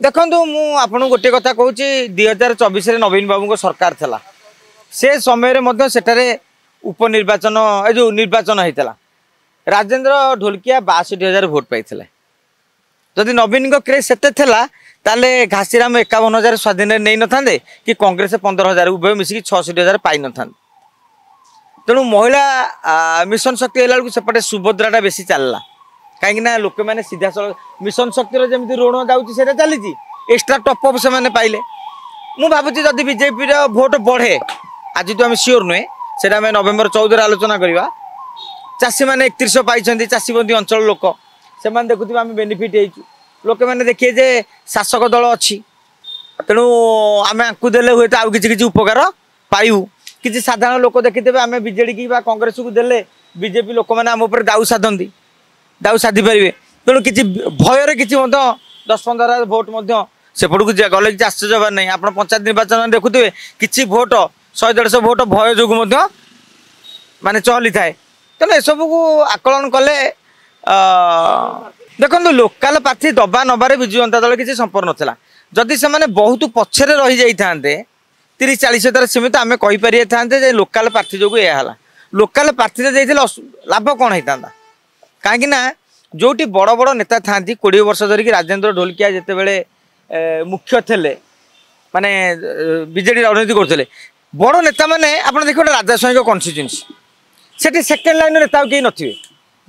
देखो मुझे गोटे कथा कहूँ 2024 नवीन बाबू को सरकार थला से समय सेठारे उपनिर्वाचन जो निर्वाचन होता राजेंद्र ढोलकिया 62,000 भोट पाई जदि नवीन को क्रेज से ताले घासीराम 51,000 स्वाधीन नहीं न था कि कांग्रेस 15,000 उभय मिसिक 66,000 पाई न था। तेणु महिला मिशन शक्ति है सेपटे सुभद्राटा बेसी चलला कहीं लोक मैंने सीधा मिशन शक्तिर जमी ऋण जाऊँगी चली एक्सट्रा टपअप से मैंने पाइले मु भावुँ जदि बीजेपी भोट बढ़े आज तो आम सियोर नुहे से नवेम्बर 14 आलोचना करवा चाषी मैंने 31 पाई चाषीबंदी अंचल लोक से देखुए आम बेनिफिट हो लोक मैंने देखिए जे शासक दल अच्छी तेणु आम आपको देले हुए तो आउ कि उपकार पाइबू किसी साधारण लोक देखिथे आम बीजेडी की कांग्रेस को देले बीजेपी लोक मैंने आम उपर दाऊ साधती दाऊ साधि पारे तेणु किसी भयर किसी 10-15,000 भोट सेपट को गले किसी आश्चर्य हबार नहीं। आप पंचायत निर्वाचन देखुए किसी भोट 100-150 भोट भय जो माने चली थाए तेणु एसबू को आकलन कले देखो लोकाल प्रार्थी दबा नबार विजु जनता दल किसी संपर्क नाला जदि से मैंने बहुत पछरे रही जाते 30-40 सीमित आम कहीपर था लोकाल प्रार्थी जो यह लोकाल प्रार्थी लाभ कौन होता कहीं जो बड़ बड़ नेता था 20 वर्ष धरिकी राजेंद्र ढोलकिया जिते मुख्य थे माने बीजेडी राजनीति करते बड़ नेता मैंने आप देखिए राजास्वाई कन्स्टिट्यूएंसी से सेकेंड लाइन नेता कहीं नथिबे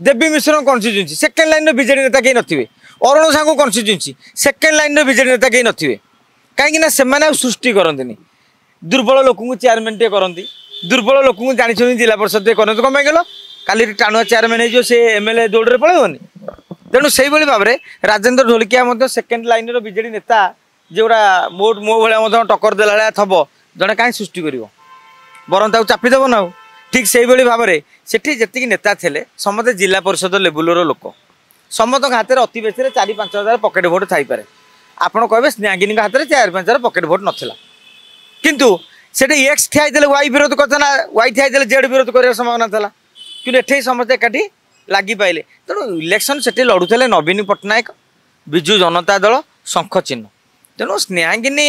Devi Mishra constituency second line BJD नेता कहीं नथिबे Arun Sahu constituency second line BJD नेता कहीं नथिबे कहीं से सृष्टि करती दुर्बल लोक चेयरमैन टे करती दुर्बल लोक जानी जिला परिषद करते कम गल काली टाणुआ चेयरमैन हो एमएलए दौड़ पलैबनी तेणु से भाव में Rajendra Dholakia second line BJD नेता जोड़ा मो भाया टक्कर देला थब जड़े कहीं सृष्टि कर बरं चापिदेव ना ठीक से भाव में सेठी जी नेता थे समस्त जिला परिषद लेवुलर लोक समस्त हाथ में अति बेसी 4-5,000 पकेट भोट थाईपे आपड़ कहे स्नेहागिनी हाथ में 4-5,000 पकेट भोट नाला किंतु से एक्स ठिया वाई विरोध करता वाई ठिया जेड विरोध कर संभावना था कि एठे समस्त एकाठी लगी पाइले तेणु इलेक्शन से लड़ुले नवीन पट्टनायक विजु जनता दल शंख चिन्ह तेणु स्नेहागिनी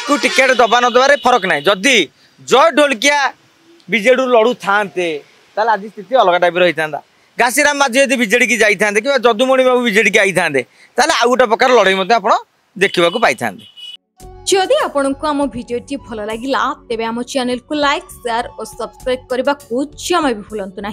को टिकेट दबा न दबार फरक ना जदि जय ढोलकिया बीजेडी लड़ू था आज स्थिति अलग टाइप होता घासीराम माझी यदि बीजेडी की जाते कि जदुमणि बाबू बीजेडी की आई था आउ गोटे प्रकार लड़ाई आप देखा पाई था। जदि आपंक आम भिडी भल लगा तेब आम चैनल को लाइक शेयर और सब्सक्राइब करने को जमा भी भूलु ना।